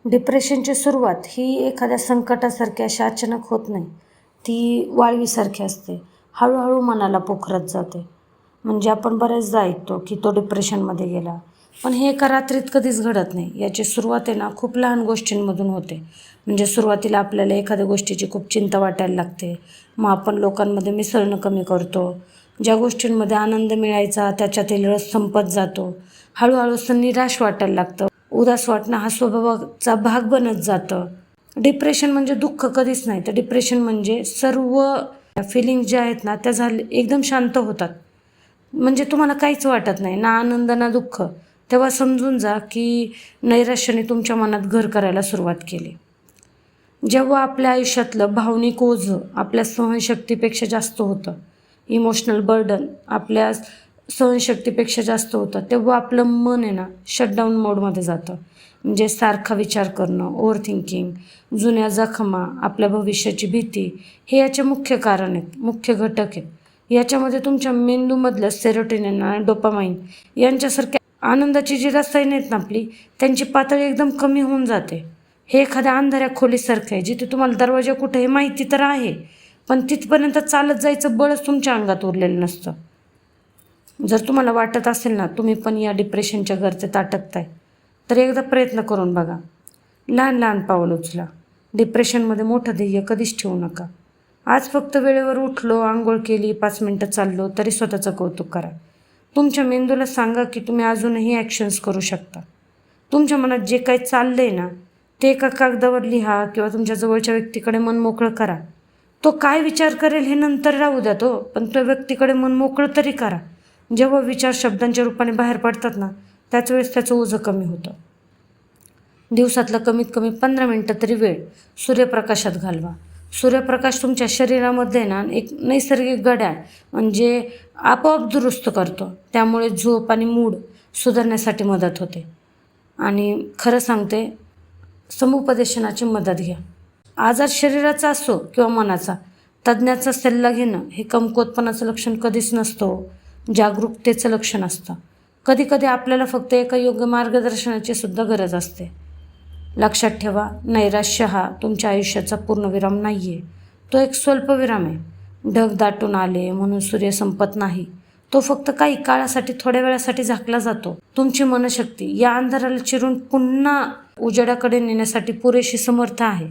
डिप्रेशनची सुरुवात ही एखाद्या संकटासारखी अशी अचानक होत नाही. ती वाळवीसारखी असते. हळूहळू मनाला पोखरत जाते. म्हणजे आपण बरेचदा ऐकतो की तो डिप्रेशनमध्ये गेला. पण हे एका रात्रीत कधीच घडत नाही. याची सुरुवात आहे ना खूप लहान गोष्टींमधून होते. म्हणजे सुरुवातीला आपल्याला एखाद्या गोष्टीची खूप चिंता वाटायला लागते. मग आपण लोकांमध्ये मिसळणं कमी करतो. ज्या गोष्टींमध्ये आनंद मिळायचा त्याच्यातील रस संपत जातो. हळूहळू असं निराश वाटायला लागतं. उदास वाटणं हा स्वभावाचा भाग बनत जातं. डिप्रेशन म्हणजे दुःख कधीच नाही. तर डिप्रेशन म्हणजे सर्व फिलिंग्स ज्या आहेत ना त्या एकदम शांत होतात. म्हणजे तुम्हाला काहीच वाटत नाही, ना आनंद ना दुःख. तेव्हा समजून जा की नैराश्याने तुमच्या मनात घर करायला सुरुवात केली. जेव्हा आपल्या आयुष्यातलं भावनिक ओझं आपल्या सहनशक्तीपेक्षा जास्त होतं, इमोशनल बर्डन आपल्या सहनशक्तीपेक्षा जास्त होतं, तेव्हा आपलं मन आहे ना शटडाऊन मोडमध्ये जातं. म्हणजे सारखा विचार करणं, ओव्हर थिंकिंग, जुन्या जखमा, आपल्या भविष्याची भीती हे याचे मुख्य कारण आहेत, मुख्य घटक आहेत. याच्यामध्ये तुमच्या मेंदूमधलं सेरोटोनिन आणि डोपामाइन यांच्यासारख्या आनंदाची जी रसायनं आहेत ना आपली, त्यांची पातळी एकदम कमी होऊन जाते. हे एखाद्या अंधाऱ्या खोलीसारखं आहे, जिथे तुम्हाला दरवाजा कुठे हे माहिती तर आहे, पण तिथपर्यंत चालत जायचं बळच तुमच्या अंगात उरलेलं नसतं. जर तुम्हाला वाटत असेल ना तुम्ही पण या डिप्रेशनच्या गर्तेत अटकताय, तर एकदा प्रयत्न करून बघा. लहान लहान पाऊल उचला. डिप्रेशनमध्ये मोठं ध्येय कधीच ठेवू नका. आज फक्त वेळेवर उठलो, आंघोळ केली, 5 मिनटं चाललो तरी स्वतःचं कौतुक करा. तुमच्या मेंदूला सांगा की तुम्ही अजूनही ॲक्शन्स करू शकता. तुमच्या मनात जे काही चाललं आहे ना ते एका कागदावर लिहा किंवा तुमच्या जवळच्या व्यक्तीकडे मन मोकळं करा. तो काय विचार करेल हे नंतर राहू द्या तो, पण त्या व्यक्तीकडे मन मोकळं तरी करा. जेव्हा विचार शब्दांच्या रूपाने बाहेर पडतात ना त्याच वेळेस त्याचं ओझं कमी होतं. दिवसातलं कमीत कमी 15 मिनटं तरी वेळ सूर्यप्रकाशात घालवा. सूर्यप्रकाश तुमच्या शरीरामध्ये ना एक नैसर्गिक घड्याळ म्हणजे आपोआप दुरुस्त करतो. त्यामुळे झोप आणि मूड सुधारण्यासाठी मदत होते. आणि खरं सांगते, समुपदेशनाची मदत घ्या. आजार शरीराचा असो किंवा मनाचा, तज्ज्ञाचा सल्ला घेणं हे कमकुवतपणाचं लक्षण कधीच नसतं. जागरूकतेचं लक्षण असतं. कधीकधी आपल्याला फक्त एका योग्य मार्गदर्शनाची सुद्धा गरज असते. लक्षात ठेवा, नैराश्य हा तुमच्या आयुष्याचा पूर्णविराम नाही आहे. तो एक स्वल्पविराम आहे. ढग दाटून आले म्हणून सूर्य संपत नाही. तो फक्त काही काळासाठी, थोड्या वेळासाठी झाकला जातो. तुमची मनशक्ती या अंधाराला चिरून पुन्हा उजेडाकडे नेण्यासाठी पुरेशी समर्थ आहे.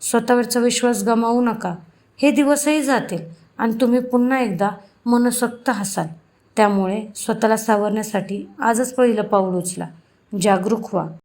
स्वतःवरचा विश्वास गमावू नका. हे दिवसही जातील आणि तुम्ही पुन्हा एकदा मनसोक्त हसाल. त्यामुळे स्वतःला सावरण्यासाठी आजच पहिलं पाऊल उचला. जागरूक व्हा.